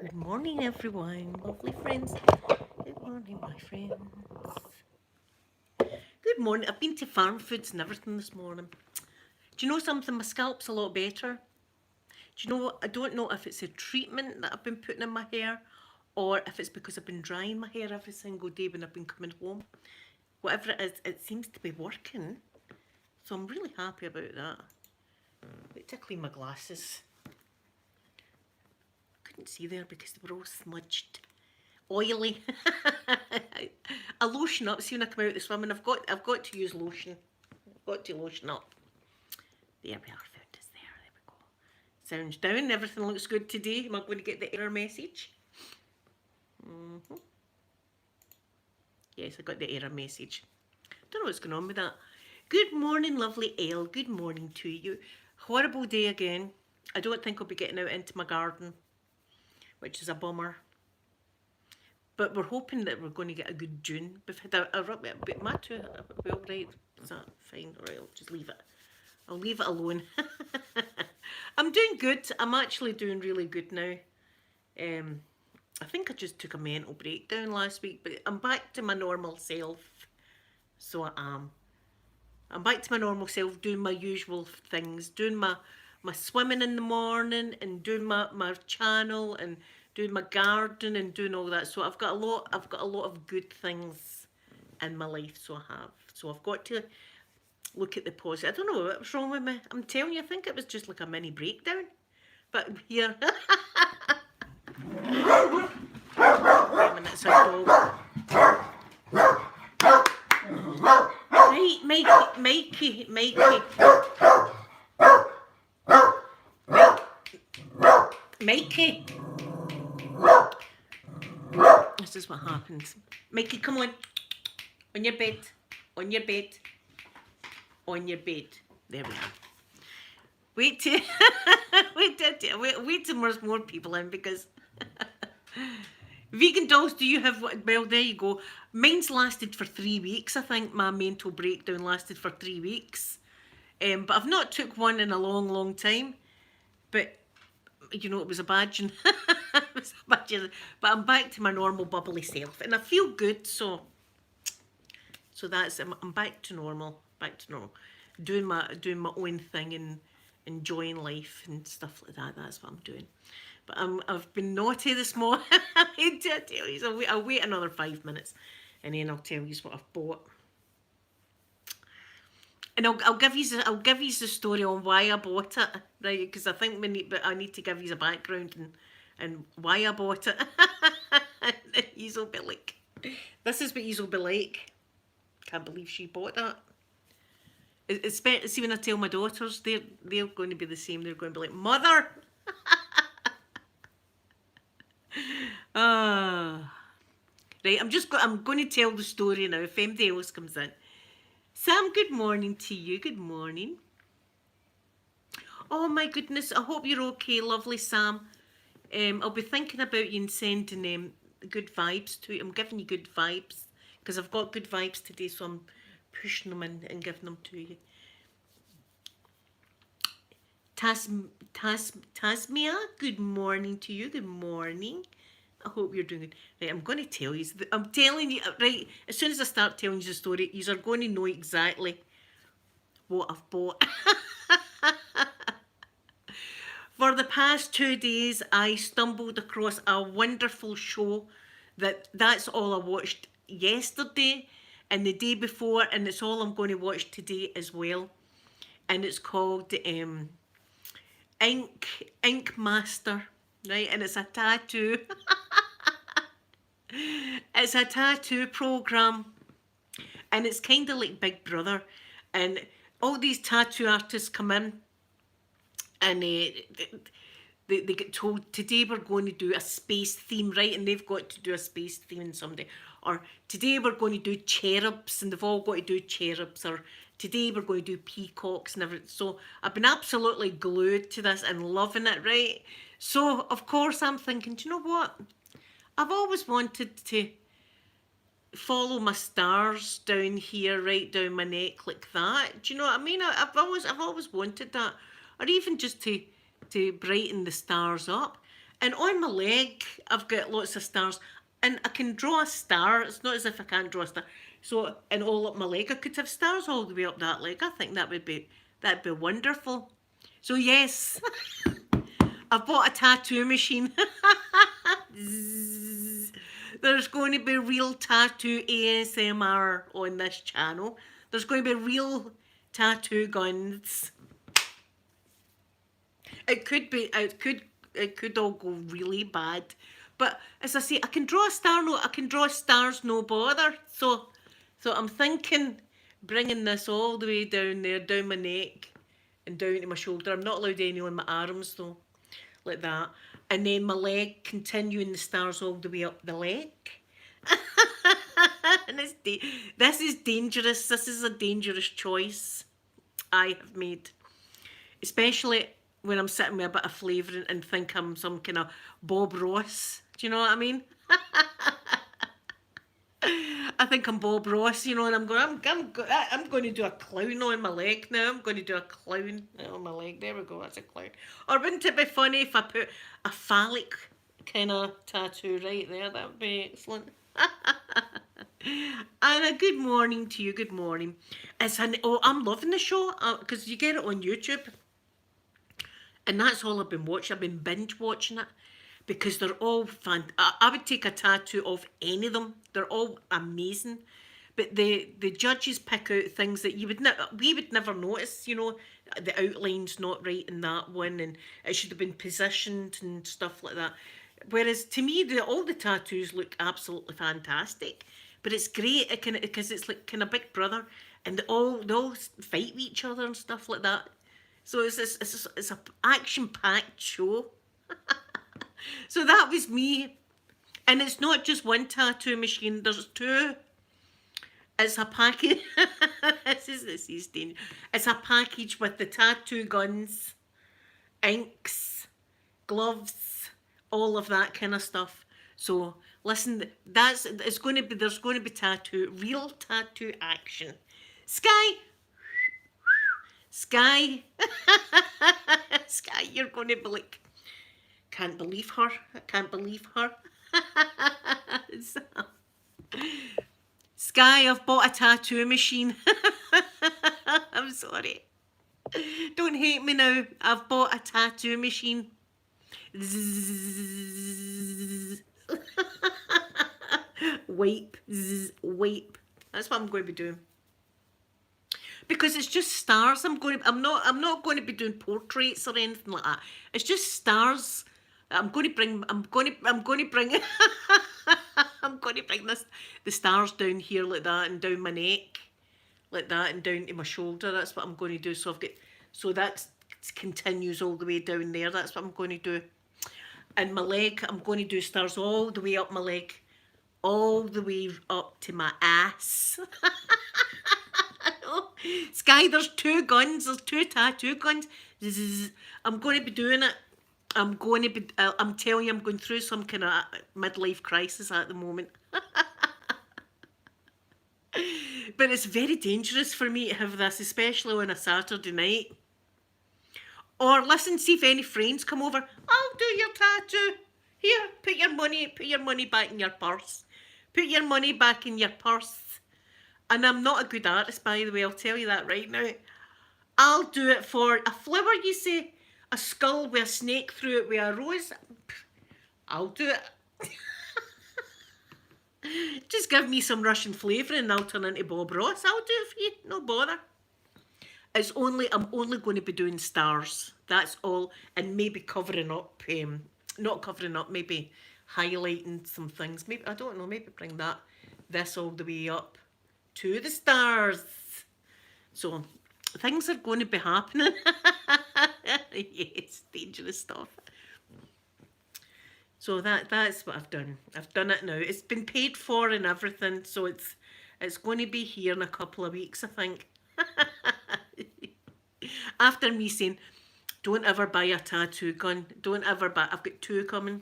Good morning, everyone. Lovely friends. Good morning, my friends. Good morning. I've been to Farm Foods and everything this morning. Do you know something? My scalp's a lot better. Do you know what? I don't know if it's a treatment that I've been putting in my hair or if it's because I've been drying my hair every single day when I've been coming home. Whatever it is, it seems to be working. So I'm really happy about that. Wait to clean my glasses. Couldn't see there because they were all smudged. Oily. I lotion up. See when I come out of the swimming, I've got to use lotion. I've got to lotion up. There we are, found us there. There we go. Sounds down. Everything looks good today. Am I going to get the error message? Yes, I got the error message. Don't know what's going on with that. Good morning, lovely Elle. Good morning to you. Horrible day again. I don't think I'll be getting out into my garden, which is a bummer. But we're hoping that we're going to get a good June. We've had a bit mad too. Are we all right? Is that fine? All right, I'll just leave it. I'll leave it alone. I'm doing good. I'm actually doing really good now. I think I just took a mental breakdown last week, but I'm back to my normal self. So I am. I'm back to my normal self, doing my usual things, doing my swimming in the morning and doing my channel and doing my garden and doing all that. So I've got a lot of good things in my life. So I have. So I've got to look at the positive. I don't know what was wrong with me. I'm telling you, I think it was just like a mini breakdown. But here, it's a dog. Right, Mikey. Mikey. This is what happens. Mikey, come on. On your bed. On your bed. On your bed. There we are. Wait till wait till there's more people in because vegan dolls, do you have what? Well, there you go. Mine's lasted for 3 weeks. I think my mental breakdown lasted for 3 weeks. But I've not took one in a long time. But you know, it was a badging. It was a badging. But I'm back to my normal bubbly self, and I feel good. So that's I'm back to normal. Back to normal. Doing my own thing and enjoying life and stuff like that. That's what I'm doing. But I've been naughty this morning. I tell you, I'll wait another 5 minutes, and then I'll tell you what I've bought. And I'll give you the story on why I bought it, right? Because I think I need to give you a background and why I bought it. You'll be like, this is what you'll be like. Can't believe she bought that. See, when I tell my daughters, they're going to be the same. They're going to be like, Mother. Right, I'm going to tell the story now. If anybody else comes in. Sam, good morning to you. Good morning. Oh my goodness, I hope you're okay, lovely Sam. I'll be thinking about you and sending good vibes to you. I'm giving you good vibes because I've got good vibes today, so I'm pushing them in and giving them to you. Tasmia, good morning to you. Good morning. I hope you're doing good. Right, I'm going to tell you. I'm telling you, right, as soon as I start telling you the story, you are going to know exactly what I've bought. For the past 2 days, I stumbled across a wonderful show that's all I watched yesterday and the day before, and it's all I'm going to watch today as well. And it's called Ink Master, right? And it's a tattoo. It's a tattoo program, and it's kind of like Big Brother, and all these tattoo artists come in, and they get told today we're going to do a space theme, right? And they've got to do a space theme someday, or today we're going to do cherubs, and they've all got to do cherubs, or today we're going to do peacocks and everything. So I've been absolutely glued to this and loving it, right? So of course I'm thinking, do you know what? I've always wanted to follow my stars down here, right down my neck like that. Do you know what I mean? I've always wanted that, or even just to brighten the stars up. And on my leg, I've got lots of stars. And I can draw a star. It's not as if I can't draw a star. So, and all up my leg, I could have stars all the way up that leg. I think that'd be wonderful. So yes, I've bought a tattoo machine. There's going to be real tattoo ASMR on this channel. There's going to be real tattoo guns. It could all go really bad. But as I say, I can draw a star, I can draw stars no bother. So I'm thinking bringing this all the way down there, down my neck and down to my shoulder. I'm not allowed any on my arms though, like that. And then my leg, continuing the stars all the way up the leg. And this is dangerous. This is a dangerous choice I have made. Especially when I'm sitting with a bit of flavouring and think I'm some kind of Bob Ross. Do you know what I mean? I think I'm Bob Ross, you know, and I'm going to do a clown on my leg now. I'm going to do a clown on my leg. There we go, that's a clown. Or wouldn't it be funny if I put a phallic kind of tattoo right there? That would be excellent. And a good morning to you, good morning. I'm loving the show because you get it on YouTube. And that's all I've been watching. I've been binge watching it because they're all fun. I would take a tattoo of any of them. They're all amazing. But the judges pick out things that we would never notice, you know. The outline's not right in that one and it should have been positioned and stuff like that. Whereas to me, all the tattoos look absolutely fantastic. But it's great because it's like kind of Big Brother and they all fight with each other and stuff like that. So it's a action-packed show. So that was me. And it's not just one tattoo machine, there's two. It's a package. This is dangerous. It's a package with the tattoo guns, inks, gloves, all of that kind of stuff. So listen, there's going to be real tattoo action. Sky, Sky, you're going to be like, can't believe her. I can't believe her. So, Sky, I've bought a tattoo machine. I'm sorry. Don't hate me now. I've bought a tattoo machine. Bzzzzz. Wipe. Zzz, wipe. That's what I'm going to be doing. Because it's just stars. I'm not going to be doing portraits or anything like that. It's just stars. I'm going to bring the stars down here like that and down my neck like that and down to my shoulder. That's what I'm going to do. So that continues all the way down there. That's what I'm going to do. And my leg, I'm going to do stars all the way up my leg, all the way up to my ass. Sky, there's two guns. There's two tattoo guns. I'm going to be doing it. I'm telling you, I'm going through some kind of midlife crisis at the moment. But it's very dangerous for me to have this, especially on a Saturday night. Or listen, see if any friends come over. I'll do your tattoo. Here, put your money back in your purse. Put your money back in your purse. And I'm not a good artist, by the way, I'll tell you that right now. I'll do it for a flower, you say? A skull with a snake through it with a rose? I'll do it. Just give me some Russian flavouring and I'll turn into Bob Ross. I'll do it for you, no bother. I'm only going to be doing stars. That's all. And maybe covering up, not covering up, maybe highlighting some things. Maybe, I don't know, maybe bring this all the way up to the stars. So things are going to be happening. Yes, dangerous stuff. So that's what I've done. I've done it now. It's been paid for and everything, so it's going to be here in a couple of weeks, I think. After me saying, don't ever buy a tattoo gun. Don't ever buy. I've got two coming.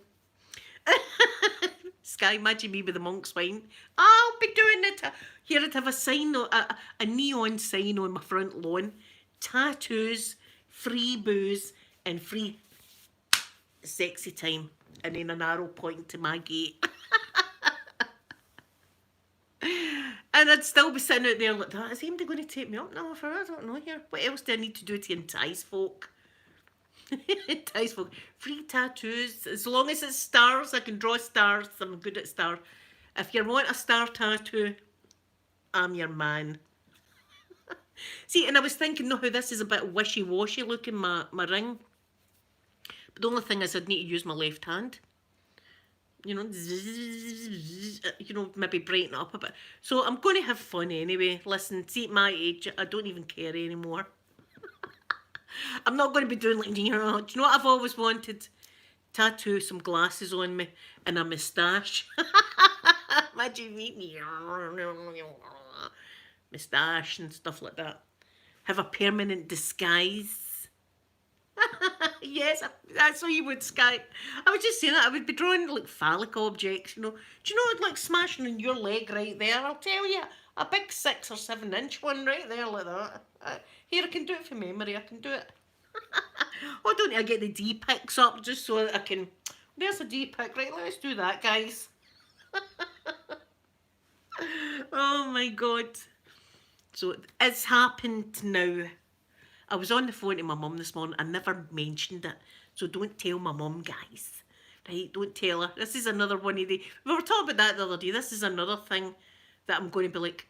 Sky, imagine me with the monk's wine. I'll be doing it. Here I'd have a sign, a neon sign on my front lawn. Tattoos, free booze, and free sexy time. and then an arrow pointing to my gate. And I'd still be sitting out there like that. Is anybody going to take me up now? I don't know here. What else do I need to do to entice folk? Entice folk. Free tattoos. As long as it's stars, I can draw stars. I'm good at stars. If you want a star tattoo, I'm your man. See, and I was thinking, no, how this is a bit wishy-washy looking, my ring. But the only thing is I'd need to use my left hand. You know, maybe brighten it up a bit. So I'm going to have fun anyway. Listen, see, at my age, I don't even care anymore. I'm not going to be doing like, do you know what I've always wanted? Tattoo some glasses on me and a moustache. Imagine me. Moustache and stuff like that. Have a permanent disguise. Yes, that's what you would, Sky. I was just saying that. I would be drawing like phallic objects, you know. Do you know, like smashing on your leg right there? I'll tell you, a big 6 or 7 inch one right there like that. Here, I can do it for memory. I can do it. Oh, don't I get the D-pics up just so that I can... There's a D-pic. Right, let's do that, guys. Oh, my God. So, it's happened now. I was on the phone to my mum this morning. I never mentioned it. So, don't tell my mum, guys. Right? Don't tell her. This is another one of the... We were talking about that the other day. This is another thing that I'm going to be like...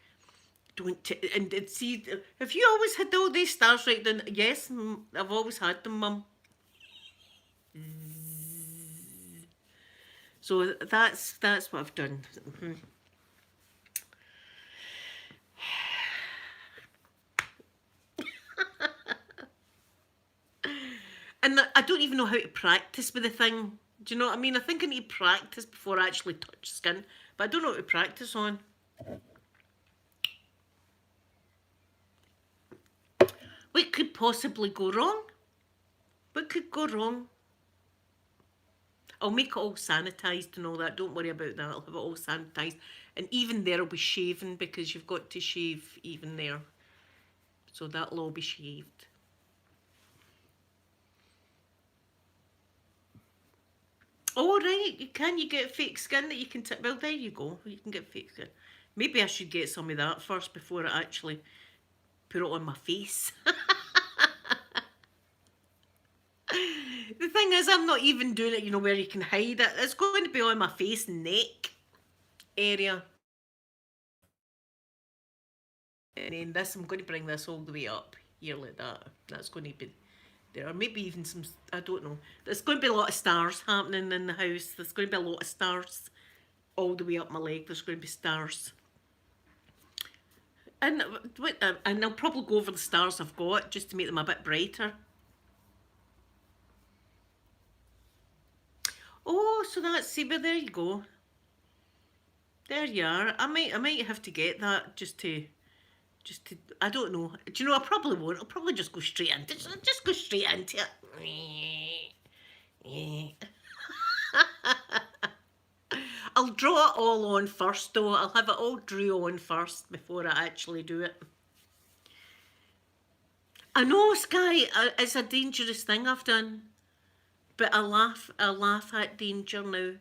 And see, have you always had all these stars right then? Yes, I've always had them, Mum. So that's what I've done. And I don't even know how to practice with the thing. Do you know what I mean? I think I need to practice before I actually touch skin. But I don't know how to practice on. What could possibly go wrong? What could go wrong? I'll make it all sanitised and all that. Don't worry about that. I'll have it all sanitised. And even there will be shaven because you've got to shave even there. So that'll all be shaved. Oh, right. You get fake skin that you can... Well, there you go. You can get fake skin. Maybe I should get some of that first before I actually put it on my face. The thing is, I'm not even doing it, you know, where you can hide it. It's going to be on my face and neck area. And then this, I'm going to bring this all the way up here like that. That's going to be there. Or maybe even some, I don't know. There's going to be a lot of stars happening in the house. There's going to be a lot of stars all the way up my leg. There's going to be stars. And I'll probably go over the stars I've got just to make them a bit brighter. Oh, so that's, see, but there you go. There you are. I might have to get that just to, I don't know. Do you know, I probably won't. I'll probably just go straight into it. Just go straight into it. I'll draw it all on first though. I'll have it all drew on first before I actually do it. I know, Sky, it's a dangerous thing I've done. But I laugh at danger now.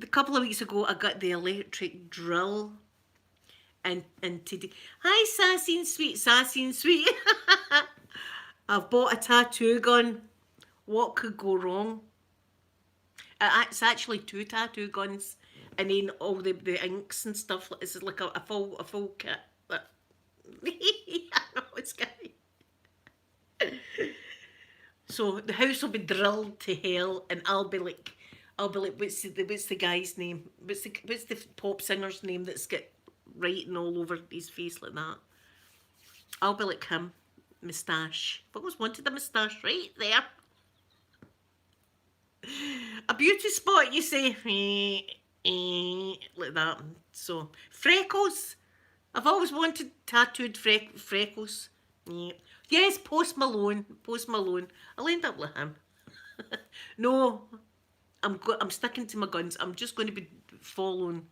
A couple of weeks ago, I got the electric drill. And today, hi, Sassy and Sweet, Sassy and Sweet. I've bought a tattoo gun. What could go wrong? It's actually 2 tattoo guns. And then all the inks and stuff. It's like a full kit. I know, it's scary. So the house will be drilled to hell, and I'll be like, what's the guy's name? What's the pop singer's name that's got writing all over his face like that? I'll be like him, moustache. I've always wanted a moustache right there. A beauty spot, you say, like that. So freckles. I've always wanted tattooed freckles. Yeah. Yes, Post Malone. Post Malone. I'll end up like him. No, I'm sticking to my guns. I'm just going to be following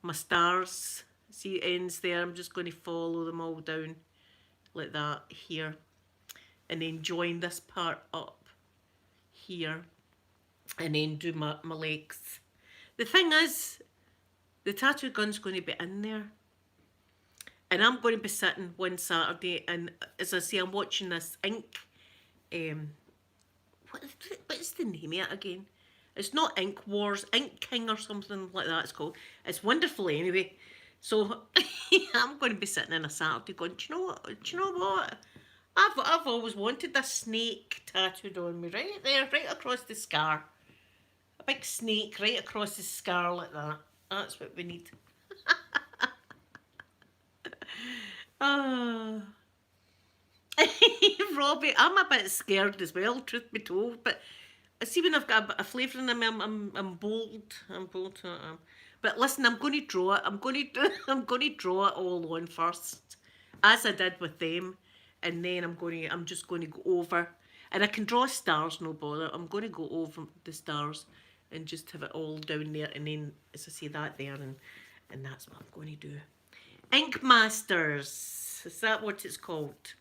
my stars. See, it ends there. I'm just going to follow them all down like that here. And then join this part up here. and then do my legs. The thing is, the tattoo gun's going to be in there. And I'm going to be sitting one Saturday, and as I say, I'm watching this Ink. What's the name of it again? It's not Ink Wars, Ink King or something like that. It's called. It's wonderful anyway. So I'm going to be sitting on a Saturday going, do you know what? Do you know what? I've always wanted this snake tattooed on me right there, right across the scar. A big snake right across the scar like that. That's what we need. Ah. Robbie, I'm a bit scared as well, truth be told. But I see when I've got a bit of flavour in me, I'm bold. I'm bold. But listen, I'm going to draw it. I'm going to draw it all on first, as I did with them, and then I'm just going to go over, and I can draw stars, no bother. I'm going to go over the stars, and just have it all down there, and then as I say that there, and that's what I'm going to do. Ink Masters, is that what it's called?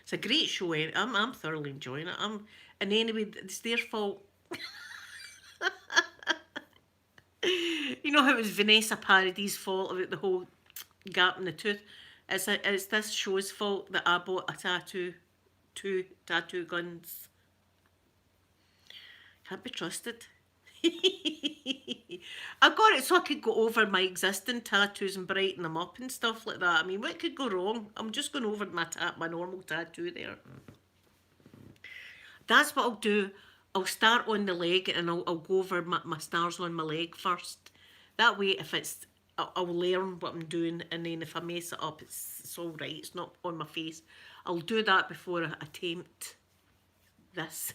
It's a great show. I'm thoroughly enjoying it. And anyway, it's their fault. You know how it was Vanessa Paradis' fault about the whole gap in the tooth? It's this show's fault that I bought two tattoo guns. Can't be trusted. I got it so I could go over my existing tattoos and brighten them up and stuff like that. I mean, what could go wrong? I'm just going over my normal tattoo there. That's what I'll do. I'll start on the leg, and I'll go over my stars on my leg first. That way, if it's, I'll learn what I'm doing, and then if I mess it up, it's all right. It's not on my face. I'll do that before I attempt this.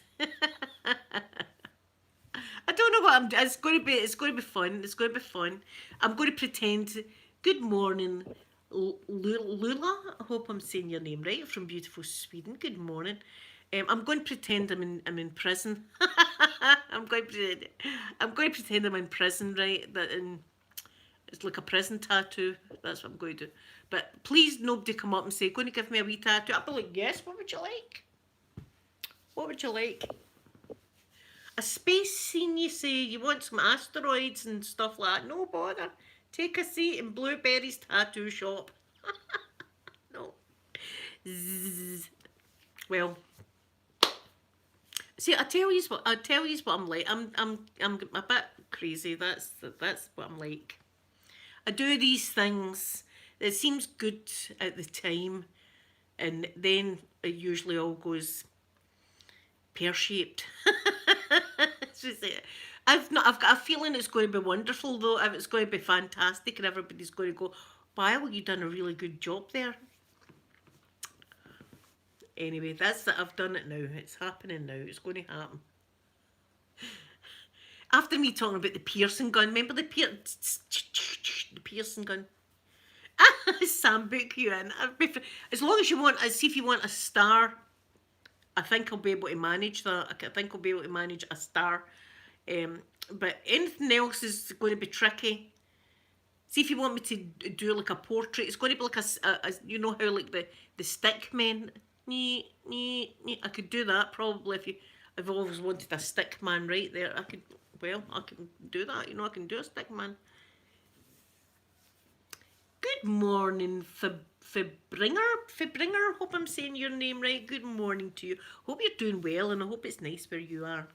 I don't know what I'm doing. It's going to be fun. It's going to be fun. I'm going to pretend. Good morning, Lula. I hope I'm saying your name right. From beautiful Sweden. Good morning. I'm going to pretend I'm in prison. I'm going to pretend I'm in prison, right? It's like a prison tattoo. That's what I'm going to do. But please, nobody come up and say, "Going to give me a wee tattoo." I'll be like, "Yes. What would you like? What would you like?" A space scene, you say? You want some asteroids and stuff like that? No bother. Take a seat in Blueberry's tattoo shop. No. Zzz. Well, see, I tell you what I'm like. I'm a bit crazy. That's what I'm like. I do these things. It seems good at the time, and then it usually all goes pear-shaped. I've got a feeling it's going to be wonderful though. It's going to be fantastic, and everybody's going to go, "Wow, you done a really good job there." Anyway, I've done it now. It's happening now. It's going to happen. After me talking about the piercing gun, remember the piercing gun? Sam, book you in. As long as you want, see if you want a star. I think I'll be able to manage that. I think I'll be able to manage a star. But anything else is going to be tricky. See if you want me to do like a portrait. It's going to be like a you know how like the stick men. I could do that probably if I've always wanted a stick man right there. I can do that. You know, I can do a stick man. Good morning, Fibringer. Hope I'm saying your name right. Good morning to you. Hope you're doing well, and I hope it's nice where you are.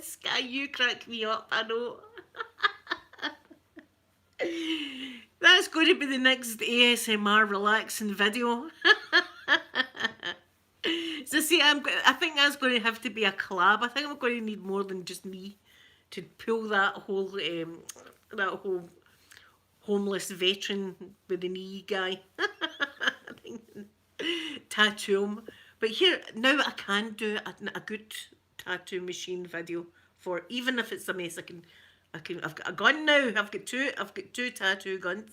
Sky, you crack me up, I know. That's going to be the next ASMR relaxing video. So see, I think that's going to have to be a collab. I think I'm going to need more than just me to pull that whole homeless veteran with the knee guy. Tattoo him. But here, now I can do a good tattoo machine video for, even if it's a mess, I've got a gun now. I've got two tattoo guns.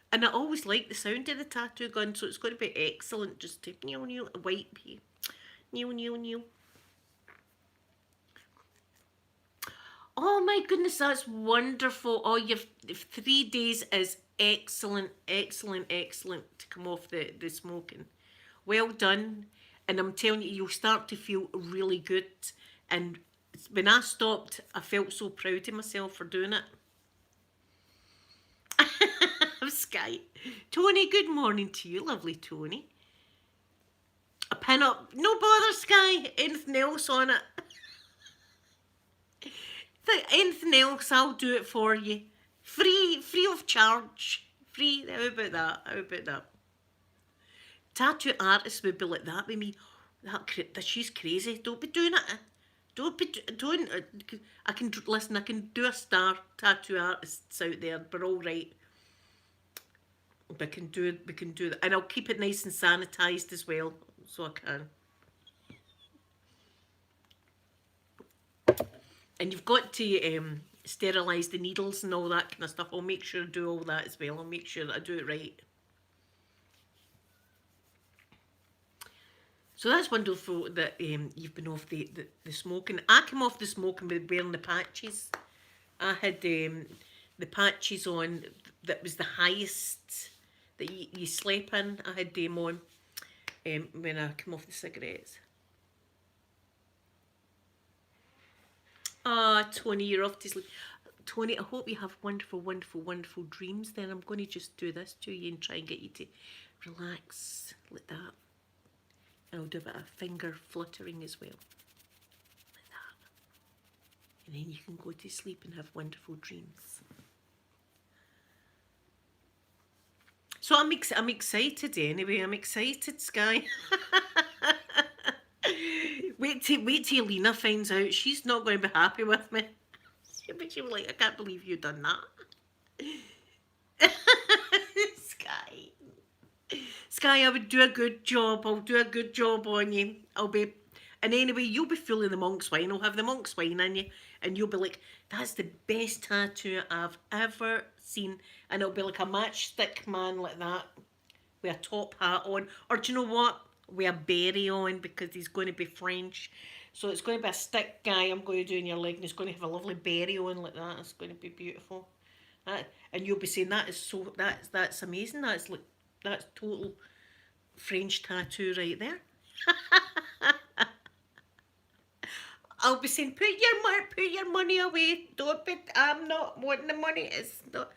And I always like the sound of the tattoo gun, so it's going to be excellent just to wipe here. Oh my goodness, that's wonderful. Oh, you've 3 days is excellent, excellent, excellent to come off the smoking. Well done. And I'm telling you, you'll start to feel really good. And when I stopped, I felt so proud of myself for doing it. Sky. Tony, good morning to you, lovely Tony. A pin up. No bother, Sky. Anything else on it? Anything else, I'll do it for you. Free of charge. Free. How about that? How about that? Tattoo artists would be like that with me. That she's crazy. Don't be doing it. Don't. I can listen. I can do a star tattoo artists out there. We're all right. We can do it. We can do that, and I'll keep it nice and sanitized as well, so I can. And you've got to sterilise the needles and all that kind of stuff. I'll make sure I do all that as well. I'll make sure that I do it right. So that's wonderful that you've been off the smoking. I came off the smoking with wearing the patches. I had the patches on that was the highest that you sleep in. I had them on when I came off the cigarettes. Ah, Tony, you're off to sleep. Tony, I hope you have wonderful, wonderful, wonderful dreams then. I'm going to just do this to you and try and get you to relax like that. And I'll do a bit of finger fluttering as well. Like that. And then you can go to sleep and have wonderful dreams. So I'm excited anyway. I'm excited, Sky. Wait till Lena finds out. She's not going to be happy with me. She'll be like, I can't believe you've done that. Sky, I would do a good job. I'll do a good job on you. And anyway, you'll be full of the monk's wine. I'll have the monk's wine in you. And you'll be like, that's the best tattoo I've ever seen. And it'll be like a matchstick man like that. With a top hat on. Or do you know what? With a berry on, because he's going to be French. So it's going to be a stick guy I'm going to do in your leg. And he's going to have a lovely berry on like that. It's going to be beautiful. And you'll be saying, that's amazing. That's total French tattoo right there. I'll be saying, put your money away. I'm not wanting the money. It's not.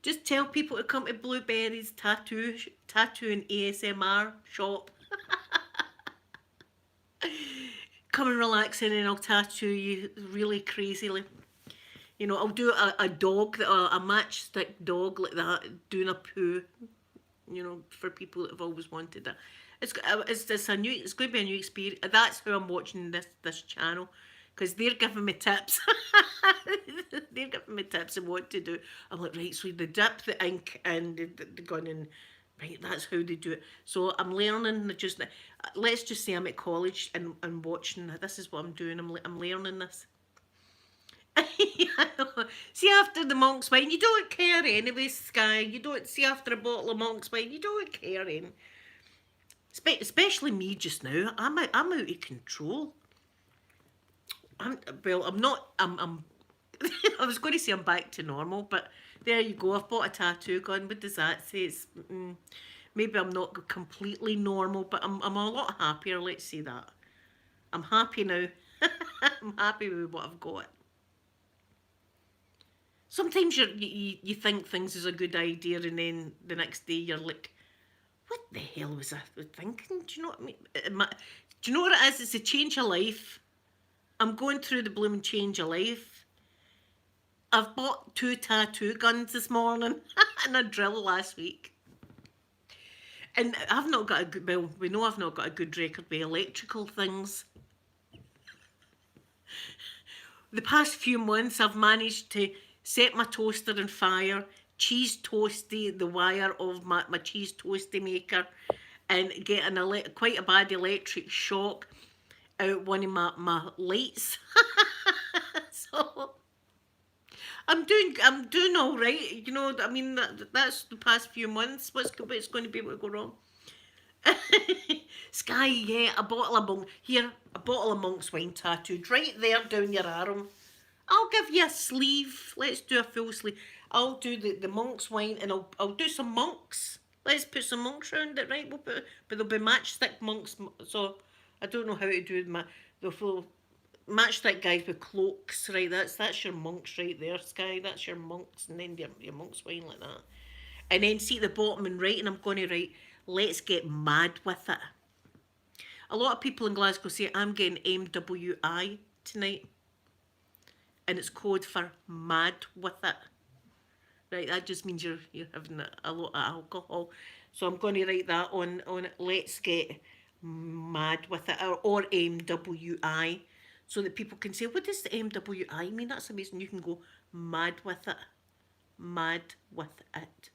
Just tell people to come to Blueberry's tattoo and ASMR shop. Come and relax in and I'll tattoo you really crazily. You know, I'll do a dog, a matchstick dog like that, doing a poo. You know, for people that have always wanted that. It's going to be a new experience. That's how I'm watching this channel, because they're giving me tips. They're giving me tips on what to do. I'm like, right, so they dip the ink and the gun in. Right, that's how they do it. So I'm learning. Let's just say I'm at college and watching. This is what I'm doing. I'm learning this. See, after the monk's wine, you don't care anyway, Sky. You don't see after a bottle of monk's wine, you don't care any. Especially me just now. I'm out of control. I'm not. I was going to say I'm back to normal, but there you go. I've bought a tattoo gun. What does that say? It's, maybe I'm not completely normal, but I'm a lot happier. Let's say that. I'm happy now. I'm happy with what I've got. Sometimes you think things is a good idea, and then the next day you're like, what the hell was I thinking? Do you know what I mean? Do you know what it is? It's a change of life. I'm going through the blooming change of life. I've bought 2 tattoo guns this morning and a drill last week. And I've not got a good, well, we know I've not got a good record with electrical things. The past few months I've managed to set my toaster on fire, cheese toasty the wire of my cheese toasty maker, and get quite a bad electric shock out one of my lights. So I'm doing all right. You know, I mean, that's the past few months. What's going to be able to go wrong? Sky, yeah, a bottle of monk's wine tattooed right there down your arm. I'll give you a sleeve. Let's do a full sleeve. I'll do the monk's wine, and I'll do some monks. Let's put some monks around it, right? We'll put, but there'll be matchstick monks. So I don't know how to do the full matchstick guys with cloaks, right? That's your monks right there, Sky. That's your monks, and then your monk's wine like that. And then see at the bottom and writing, I'm going to write, let's get mad with it. A lot of people in Glasgow say I'm getting MWI tonight, and it's code for mad with it. Right, that just means you're having a lot of alcohol. So I'm going to write that on it. Let's get mad with it, or MWI, so that people can say, what does the MWI mean? That's amazing. You can go mad with it. Mad with it.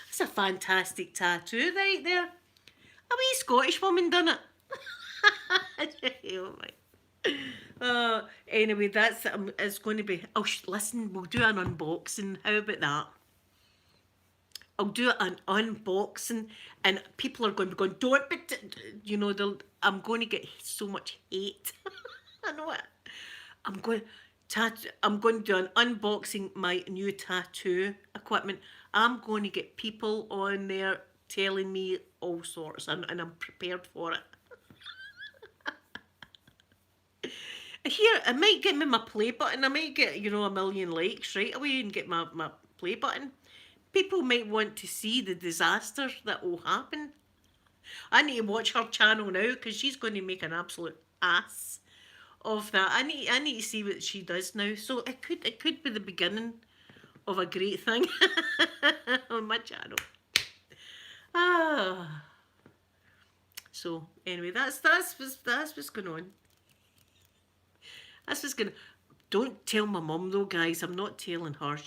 That's a fantastic tattoo right there. A wee Scottish woman done it. Oh my. Anyway, that's it's going to be. Oh, listen, we'll do an unboxing. How about that? I'll do an unboxing, and people are going to be going, don't, but you know, I'm going to get so much hate. I know it. I'm going to do an unboxing my new tattoo equipment. I'm going to get people on there telling me all sorts, and I'm prepared for it. Here, it might get me my play button. I might get, you know, a million likes right away and get my play button. People might want to see the disaster that will happen. I need to watch her channel now, because she's going to make an absolute ass of that. I need to see what she does now. So it could be the beginning of a great thing on my channel. So anyway, that's what's going on. That's what's going. Don't tell my mum though, guys. I'm not telling her.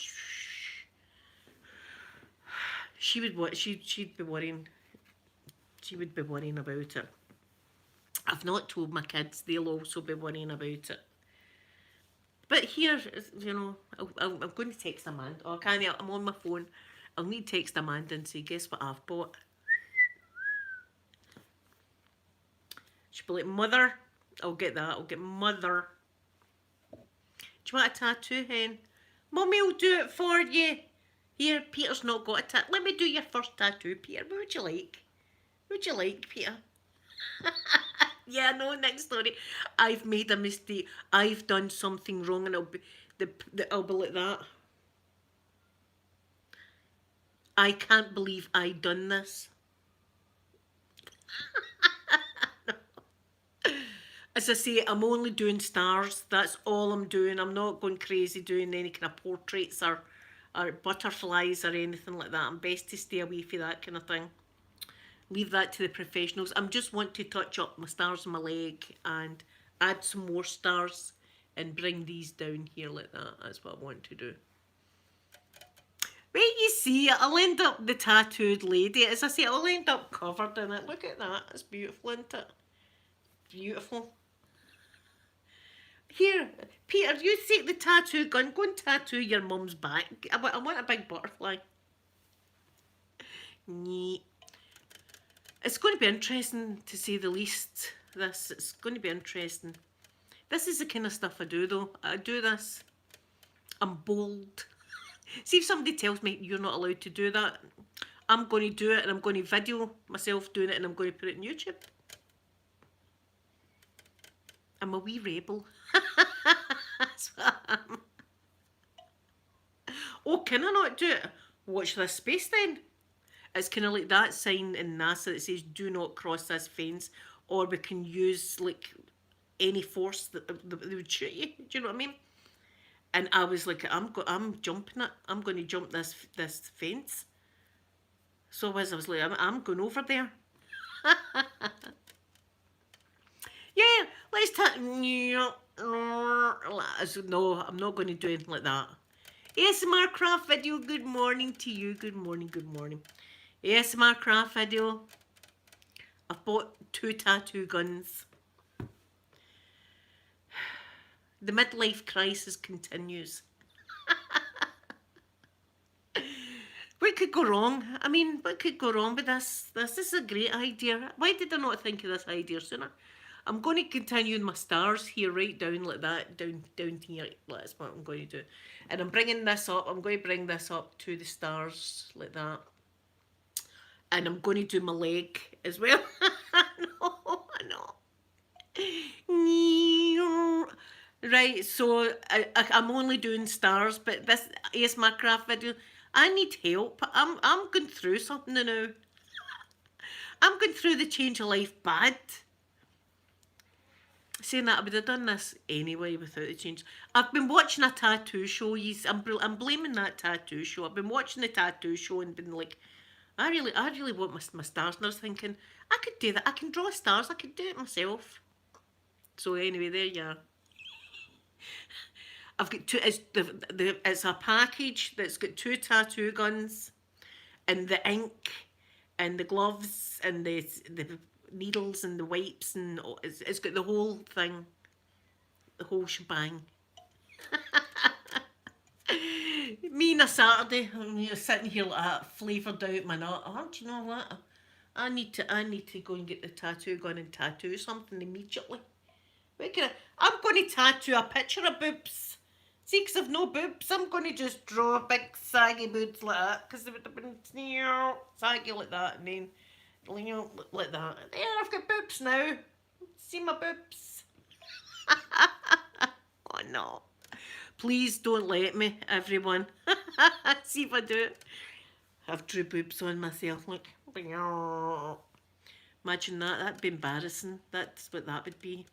She would she'd be worrying. She would be worrying about it. I've not told my kids. They'll also be worrying about it. But here, you know, I'm going to text Amanda. Oh, can't I? I'm on my phone. I'll need to text Amanda and say, guess what I've bought? She'll be like, Mother. I'll get that. I'll get Mother. Do you want a tattoo, hen? Mummy will do it for you. Here, Peter's not got a tattoo. Let me do your first tattoo, Peter. What would you like? What would you like, Peter? Yeah, no, next story. I've made a mistake. I've done something wrong, and I'll be like that. I can't believe I done this. As I say, I'm only doing stars. That's all I'm doing. I'm not going crazy doing any kind of portraits or butterflies or anything like that. I'm best to stay away from that kind of thing. Leave that to the professionals. I'm just want to touch up my stars on my leg and add some more stars and bring these down here like that. That's what I want to do. Well, you see, I'll end up the tattooed lady. As I say, I'll end up covered in it. Look at that. It's beautiful, isn't it? Beautiful. Here, Peter, you take the tattoo gun. Go and tattoo your mum's back. I want a big butterfly. Neat. It's going to be interesting, to say the least. It's going to be interesting. This is the kind of stuff I do, though. I do this. I'm bold. See, if somebody tells me you're not allowed to do that, I'm going to do it, and I'm going to video myself doing it, and I'm going to put it on YouTube. I'm a wee rebel. That's what I am. Oh, can I not do it? Watch this space then. It's kind of like that sign in NASA that says do not cross this fence, or we can use like any force that they would shoot you. Do you know what I mean? And I was like, I'm jumping it. I'm going to jump this fence. So I was like, I'm going over there. Yeah, let's no, I'm not going to do anything like that. ASMR craft video, good morning to you. Good morning, good morning. ASMR craft video. I've bought 2 tattoo guns. The midlife crisis continues. What could go wrong? I mean, what could go wrong with this? This is a great idea. Why did I not think of this idea sooner? I'm going to continue my stars here, right down like that, down here. That's what I'm going to do. And I'm bringing this up. I'm going to bring this up to the stars like that. And I'm going to do my leg as well. I know. Right, so I'm only doing stars, but this ASMR craft video, I need help. I'm going through something now. I'm going through the change of life bad. Saying that, I would have done this anyway without the change. I've been watching a tattoo show. I'm blaming that tattoo show. I've been watching the tattoo show and been like, I really want my stars. And I was thinking, I could do that. I can draw stars. I could do it myself. So anyway, there you are. I've got two. It's a package that's got 2 tattoo guns, and the ink, and the gloves, and the needles, and the wipes, and it's got the whole thing, the whole shebang. Me on a Saturday, I'm sitting here like that, flavoured out my nut. Oh, do you know what? I need to go and get the tattoo gun and tattoo something immediately. I'm going to tattoo a picture of boobs. See, because I've no boobs, I'm going to just draw big saggy boobs like that, because they would have been saggy like that, and then like that. There, I've got boobs now. See my boobs? Oh no. Please don't let me, everyone. See if I do it. I've drew boobs on myself, look. Imagine that, that'd be embarrassing. That's what that would be.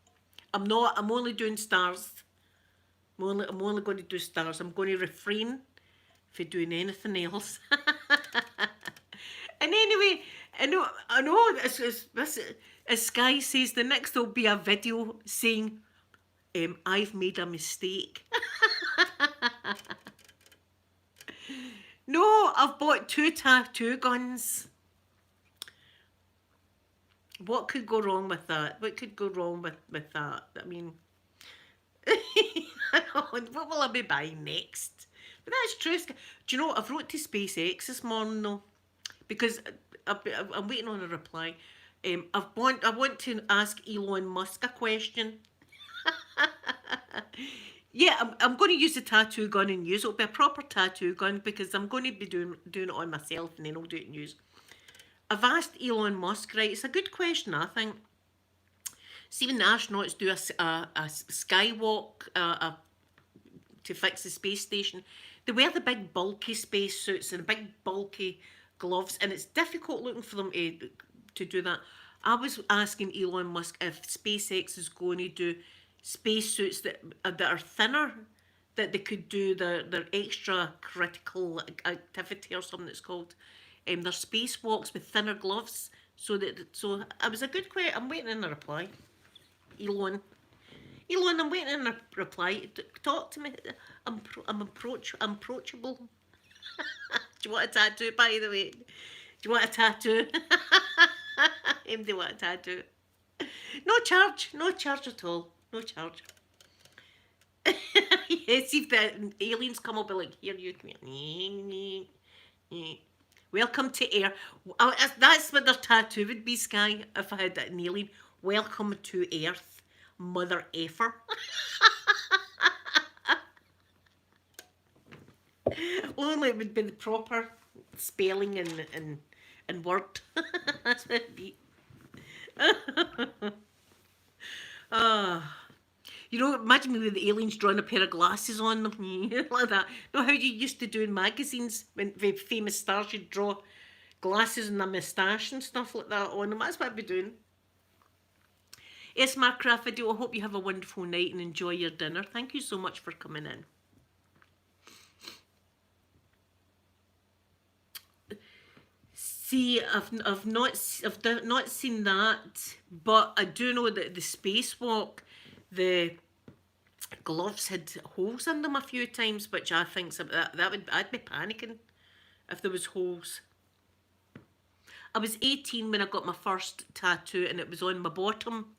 I'm only doing stars. I'm only going to do stars. I'm going to refrain from doing anything else. And anyway, I know, as Sky says, the next will be a video saying, I've made a mistake. No, I've bought 2 tattoo guns. What could go wrong with that? What could go wrong with that? I mean, what will I be buying next? But that's true. Do you know, I've wrote to SpaceX this morning though, because I'm waiting on a reply. I want to ask Elon Musk a question. Yeah, I'm going to use the tattoo gun and use it. It'll be a proper tattoo gun because I'm going to be doing it on myself and then I'll do it and use. I've asked Elon Musk, right? It's a good question, I think. See, when the astronauts do a skywalk to fix the space station, they wear the big bulky space suits and big bulky gloves, and it's difficult looking for them to do that. I was asking Elon Musk if SpaceX is going to do spacesuits that are thinner, that they could do their extra critical activity or something it's called. Their spacewalks with thinner gloves. So it was a good question. I'm waiting in a reply. Elon, I'm waiting in a reply. Talk to me. I'm approachable. Do you want a tattoo, by the way? Do you want a tattoo? Do you want a tattoo? No charge at all. No charge. Yeah, see if the aliens come up and like, here you come here. Welcome to Air. That's what their tattoo would be, Sky, if I had an alien. Welcome to Earth, mother effer. Only it would be the proper spelling and word. That's what it'd be. You know, imagine me with the aliens drawing a pair of glasses on them, like that. You know how you used to do in magazines when the famous stars, you'd draw glasses and a moustache and stuff like that on them. That's what I'd be doing. It's my craft video. I hope you have a wonderful night and enjoy your dinner. Thank you so much for coming in. See, I've not seen that, but I do know that the spacewalk, the gloves had holes in them a few times, which I think I'd be panicking if there was holes. I was 18 when I got my first tattoo, and it was on my bottom,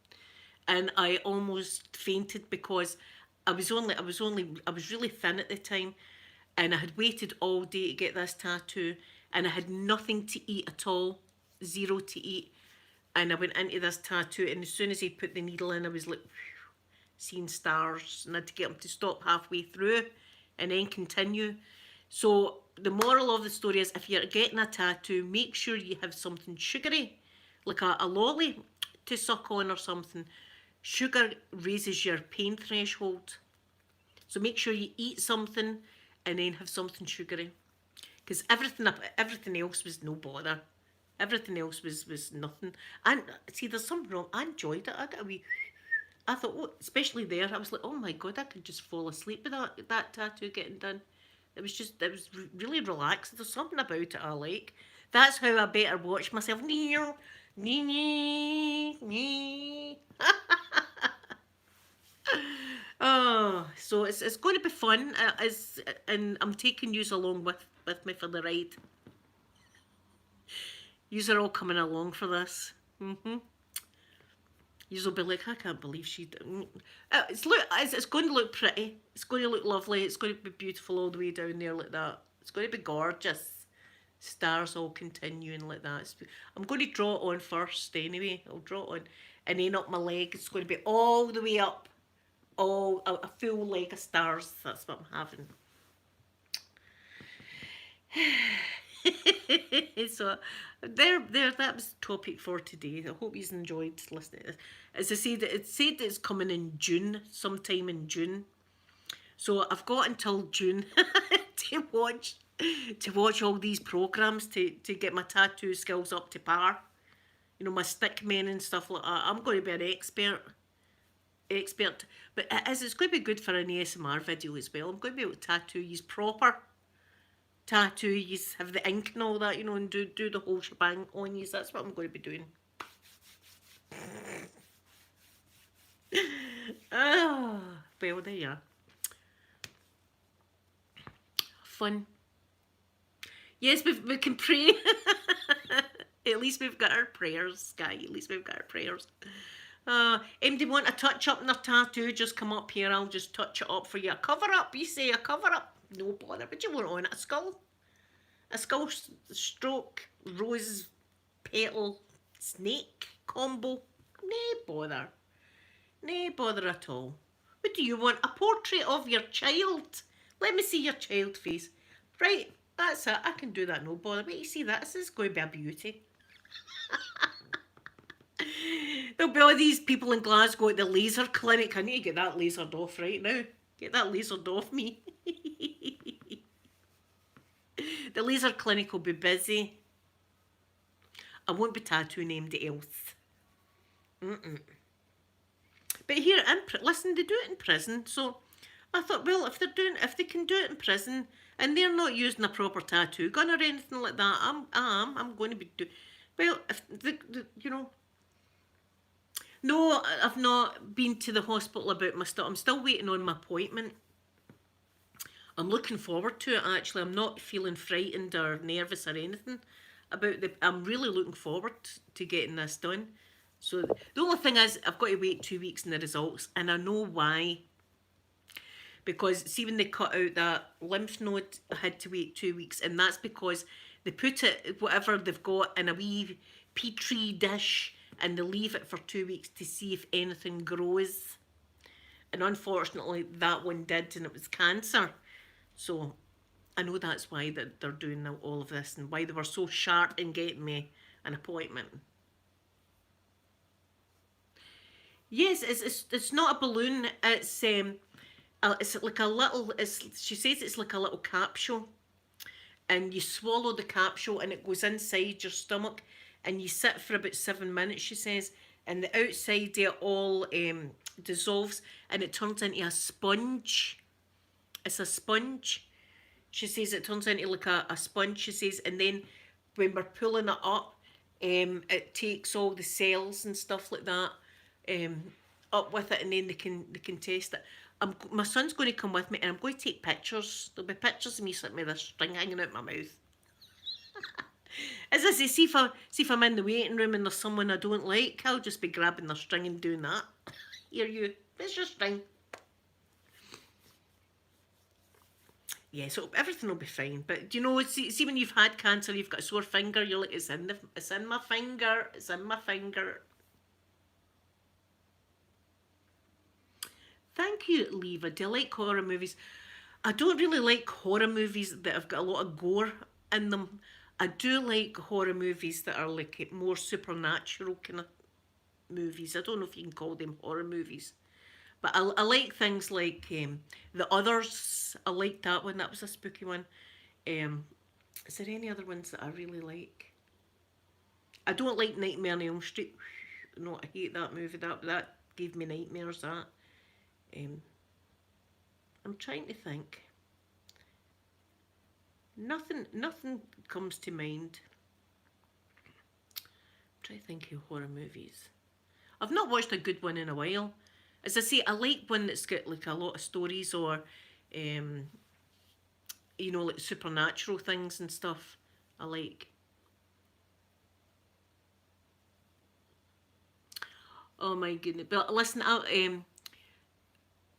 and I almost fainted because I was really thin at the time, and I had waited all day to get this tattoo, and I had nothing to eat at all, zero to eat. And I went into this tattoo, and as soon as he put the needle in, I was like, seeing stars, and I had to get him to stop halfway through and then continue. So the moral of the story is, if you're getting a tattoo, make sure you have something sugary, like a lolly to suck on or something. Sugar raises your pain threshold. So make sure you eat something and then have something sugary. Because everything else was no bother. Everything else was nothing. And see, there's something wrong. I enjoyed it. I got a wee... I thought, oh, especially there, I was like, oh my God, I could just fall asleep with that tattoo getting done. It was really relaxed. There's something about it I like. That's how I better watch myself. Oh, so it's going to be fun. And I'm taking yous along with me for the ride. Yous are all coming along for this. Yous will be like, I can't believe she didn't. It's going to look pretty. It's going to look lovely. It's going to be beautiful all the way down there like that. It's going to be gorgeous. Stars all continuing like that. I'm going to draw it on first anyway. I'll draw it on. And then up my leg, it's going to be all the way up. All a full leg of stars. That's what I'm having. So there that was the topic for today. I hope you enjoyed listening to this. As I said, it said it's coming in June, sometime in June. So I've got until June to watch all these programmes to get my tattoo skills up to par. You know, my stick men and stuff like that. I'm going to be an expert. But it's going to be good for an ASMR video as well. I'm going to be able to tattoo you proper. Tattoo you, have the ink and all that, you know, and do the whole shebang on you. That's what I'm going to be doing. Oh, well, there you are. Fun. Yes, we can pray. At least we've got our prayers, guy. At least we've got our prayers. Anybody want a touch up in their tattoo? Just come up here. I'll just touch it up for you. A cover up, you say, a cover up. No bother. What do you want on it? A skull? A skull stroke, rose, petal, snake combo? Nay bother. Nay bother at all. What do you want? A portrait of your child? Let me see your child face. Right, that's it. I can do that, no bother. But you see, this is going to be a beauty. There'll be all these people in Glasgow at the laser clinic. I need to get that lasered off right now. Get that lasered off me. The laser clinic will be busy. I won't be tattooing anybody else. But here, listen, they do it in prison. So I thought, well, if they can do it in prison and they're not using a proper tattoo gun or anything like that, I'm going to be doing. Well, if you know. No, I've not been to the hospital about my stuff. I'm still waiting on my appointment. I'm looking forward to it, actually. I'm not feeling frightened or nervous or anything about I'm really looking forward to getting this done. So the only thing is, I've got to wait 2 weeks in the results, and I know why. Because see, when they cut out that lymph node, I had to wait 2 weeks, and that's because they put it, whatever they've got, in a wee petri dish, and they leave it for 2 weeks to see if anything grows. And unfortunately, that one did, and it was cancer. So I know that's why they're doing all of this, and why they were so sharp in getting me an appointment. Yes, it's not a balloon. It's like a little. She says it's like a little capsule, and you swallow the capsule, and it goes inside your stomach, and you sit for about 7 minutes. She says, and the outside it all dissolves, and it turns into a sponge. It's a sponge. She says it turns into like a sponge. She says, and then when we're pulling it up, it takes all the cells and stuff like that up with it, and then they can test it. My son's going to come with me, and I'm going to take pictures. There'll be pictures of me sitting with a string hanging out my mouth. As I say, see if I'm in the waiting room and there's someone I don't like, I'll just be grabbing their string and doing that. Here, you. There's your string. Yeah, so everything will be fine. But do you know, see when you've had cancer, you've got a sore finger, you're like, it's in my finger, it's in my finger. Thank you, Leva. Do you like horror movies? I don't really like horror movies that have got a lot of gore in them. I do like horror movies that are like more supernatural kind of movies. I don't know if you can call them horror movies. But I like things like The Others. I like that one. That was a spooky one. Um, is there any other ones that I really like? I don't like Nightmare on Elm Street. No, I hate that movie. That gave me nightmares. That. Um, I'm trying to think. Nothing comes to mind. I'm trying to think of horror movies. I've not watched a good one in a while. As I say, I like one that's got like a lot of stories or, um, like supernatural things and stuff. I like. Oh my goodness! But listen,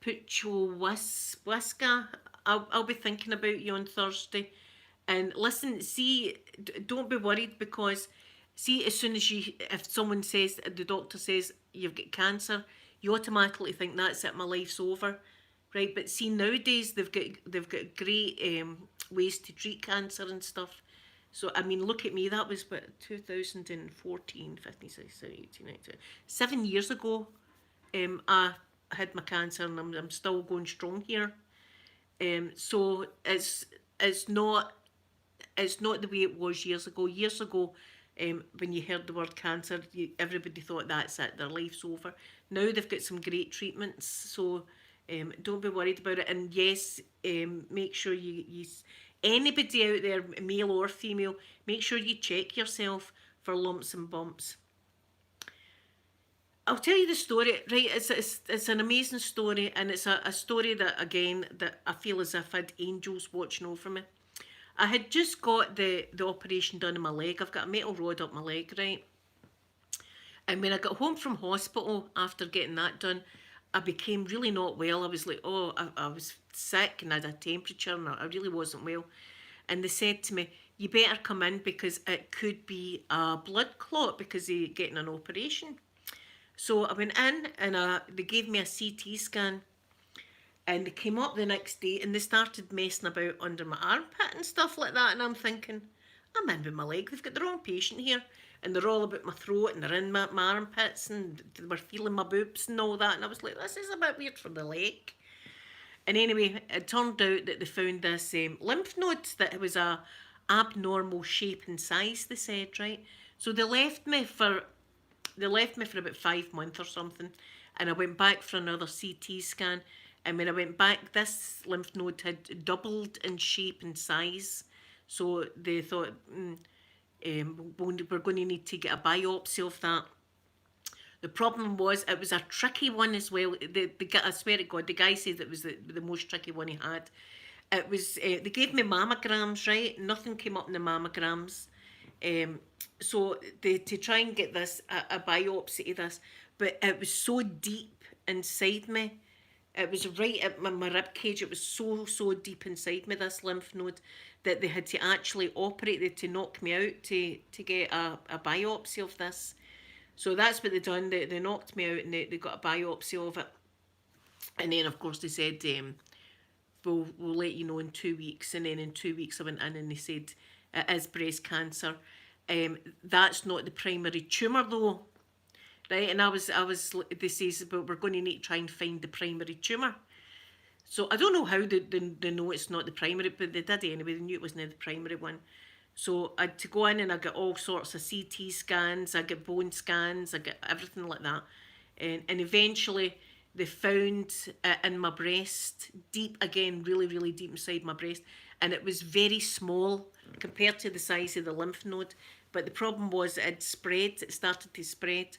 Pucho Whiska. I'll be thinking about you on Thursday. And listen, see, don't be worried because, see, as soon as if someone says, the doctor says you've got cancer, you automatically think that's it, my life's over, right? But see, nowadays they've got great ways to treat cancer and stuff. So I mean, look at me. That was what 2014, 15, 16, 18, 19, 7 years ago. I had my cancer and I'm still going strong here. So it's not it's not the way it was years ago. Years ago, when you heard the word cancer, everybody thought that's it, their life's over. Now they've got some great treatments, so don't be worried about it. And yes, make sure you anybody out there, male or female, make sure you check yourself for lumps and bumps. I'll tell you the story, right? It's an amazing story, and it's a story that, again, that I feel as if I had angels watching over me. I had just got the operation done in my leg. I've got a metal rod up my leg, right? And when I got home from hospital after getting that done, I became really not well. I was like, oh, I was sick and I had a temperature and I really wasn't well. And they said to me, you better come in because it could be a blood clot because you're getting an operation. So I went in and they gave me a CT scan and they came up the next day and they started messing about under my armpit and stuff like that. And I'm thinking, I'm in with my leg. They've got the wrong patient here. And they're all about my throat and they're in my armpits and they were feeling my boobs and all that. And I was like, this is a bit weird for the leg. And anyway, it turned out that they found this lymph node that was a abnormal shape and size, they said, right? So they left me for about 5 months or something, and I went back for another CT scan. And when I went back, this lymph node had doubled in shape and size. So they thought, we're going to need to get a biopsy of that. The problem was it was a tricky one as well. I swear to God, the guy said it was the most tricky one he had. It was they gave me mammograms, right? Nothing came up in the mammograms. So to try and get this a biopsy of this, but it was so deep inside me. It was right at my rib cage. It was so deep inside me, this lymph node, that they had to actually operate. They had to knock me out to get a biopsy of this. So that's what they done. They knocked me out and they got a biopsy of it. And then of course they said, we'll let you know in 2 weeks. And then in 2 weeks I went in and they said it is breast cancer. That's not the primary tumour though. Right, and I was. They says, but we're going to need to try and find the primary tumour. So I don't know how they know it's not the primary, but they did anyway. They knew it wasn't the primary one. So I had to go in and I got all sorts of CT scans. I got bone scans. I got everything like that, and eventually they found in my breast, deep again, really deep inside my breast, and it was very small compared to the size of the lymph node. But the problem was it had spread. It started to spread.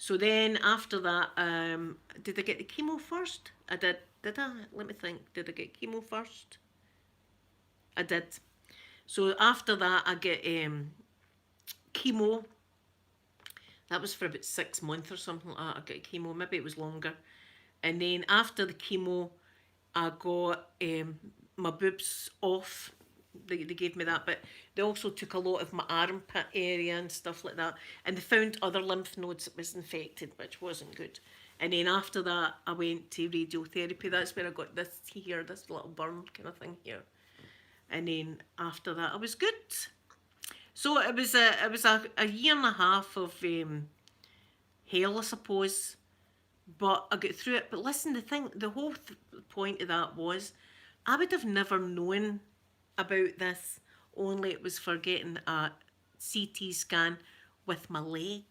So then after that, did I get the chemo first? I did. Did I? Let me think. Did I get chemo first? I did. So after that, I get chemo. That was for about 6 months or something like that. I got chemo. Maybe it was longer. And then after the chemo, I got my boobs off. They gave me that, but they also took a lot of my armpit area and stuff like that. And they found other lymph nodes that was infected, which wasn't good. And then after that, I went to radiotherapy. That's where I got this here, this little burn kind of thing here. And then after that, I was good. So it was a year and a half of hell, I suppose. But I got through it. But listen, the whole point of that was, I would have never known about this, only it was for getting a CT scan with my leg.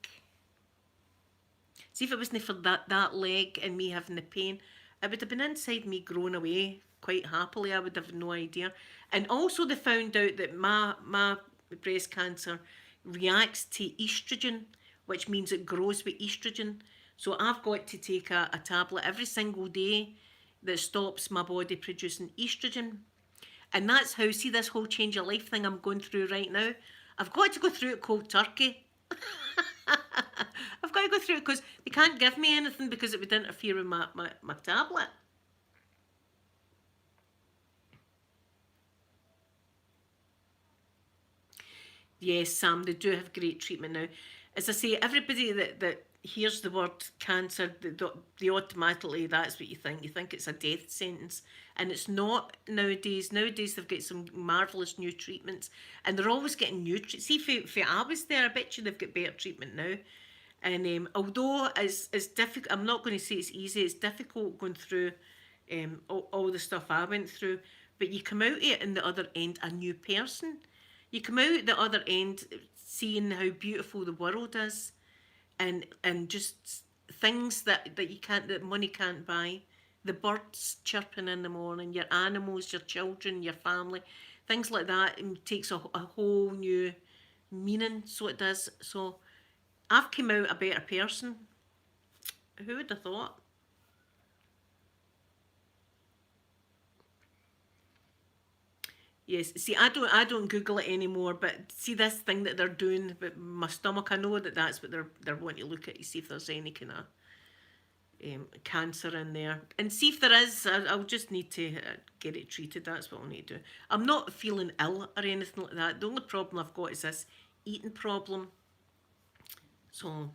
See, if it wasn't for that leg and me having the pain, it would have been inside me growing away quite happily. I would have no idea. And also they found out that my breast cancer reacts to estrogen, which means it grows with estrogen. So I've got to take a tablet every single day that stops my body producing estrogen. And that's how, see this whole change of life thing I'm going through right now? I've got to go through it cold turkey. I've got to go through it because they can't give me anything because it would interfere with my tablet. Yes, Sam, they do have great treatment now. As I say, everybody that hears the word cancer, they automatically, that's what you think. You think it's a death sentence. And it's not nowadays. Nowadays, they've got some marvellous new treatments. And they're always getting new treatments. See, if I was there, I bet you they've got better treatment now. And although it's difficult, I'm not going to say it's easy. It's difficult going through all the stuff I went through. But you come out of it in the other end a new person. You come out the other end seeing how beautiful the world is, and just things that that money can't buy. The birds chirping in the morning, your animals, your children, your family, things like that. It takes a whole new meaning. So it does. So I've come out a better person. Who would have thought? Yes, see, I don't Google it anymore. But see this thing that they're doing with my stomach. I know that that's what they're wanting to look at to see if there's any kind of cancer in there, and see if there is. I'll just need to get it treated. That's what I'll need to do. I'm not feeling ill or anything like that. The only problem I've got is this eating problem. So,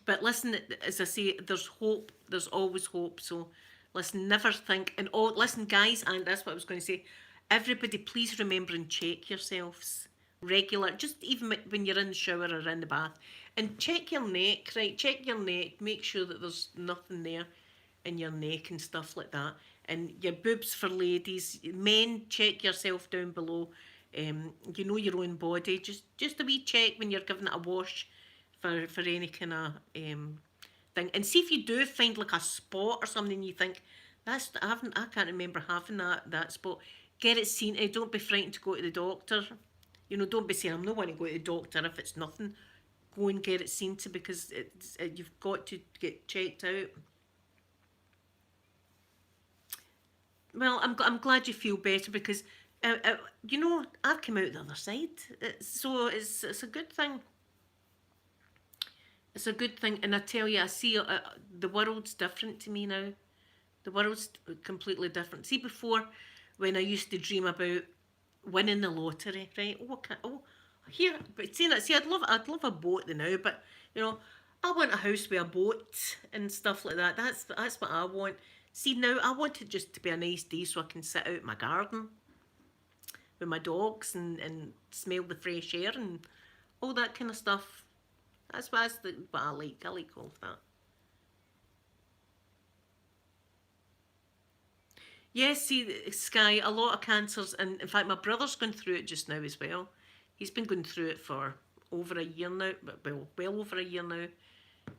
but listen, as I say, there's hope. There's always hope. So, listen, never think. And oh, listen, guys, and that's what I was going to say. Everybody, please remember and check yourselves regular. Just even when you're in the shower or in the bath, and check your neck. Right, check your neck. Make sure that there's nothing there in your neck and stuff like that. And your boobs for ladies. Men, check yourself down below. You know your own body. Just a wee check when you're giving it a wash for any kind of thing. And see if you do find like a spot or something you think I can't remember having that spot. Get it seen. Don't be frightened to go to the doctor. You know, don't be saying I'm not going to go to the doctor if it's nothing. Go and get it seen to, because you've got to get checked out. Well, I'm glad you feel better because you know, I've come out the other side. So it's a good thing. It's a good thing, and I tell you, I see the world's different to me now. The world's completely different. See, before, when I used to dream about winning the lottery, right? Here, but saying that, see, I'd love a boat now, but you know, I want a house with a boat and stuff like that. That's what I want. See, now I want it just to be a nice day so I can sit out in my garden with my dogs and smell the fresh air and all that kind of stuff. What I like. I like all of that. Yes, see, Sky, a lot of cancers, and in fact, my brother's going through it just now as well. He's been going through it for over a year now, but well over a year now,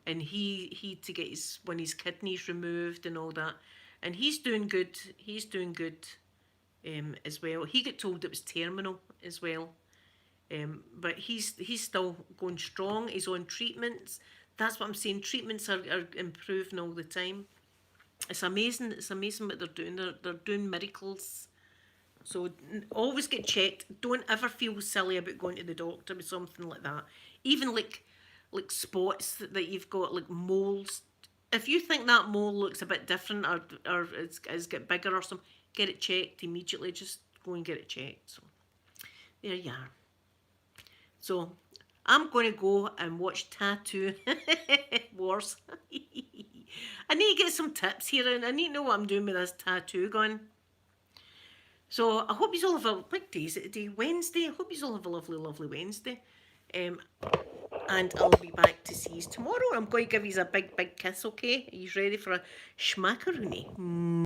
and he to get his kidneys removed and all that, and he's doing good. He's doing good, as well. He got told it was terminal as well. But he's still going strong. He's on treatments. That's what I'm saying. Treatments are improving all the time. It's amazing. It's amazing what they're doing. They're doing miracles. So always get checked. Don't ever feel silly about going to the doctor with something like that. Even like spots that you've got, like moles. If you think that mole looks a bit different or it's got bigger or something, get it checked immediately. Just go and get it checked. So there you are. So I'm going to go and watch Tattoo Wars. I need to get some tips here, and I need to know what I'm doing with this tattoo gun. So I hope you all have a, what day is it today? Wednesday. I hope you all have a lovely, lovely Wednesday. And I'll be back to see you tomorrow. I'm going to give you a big, big kiss, okay? Are you ready for a schmackaroonie?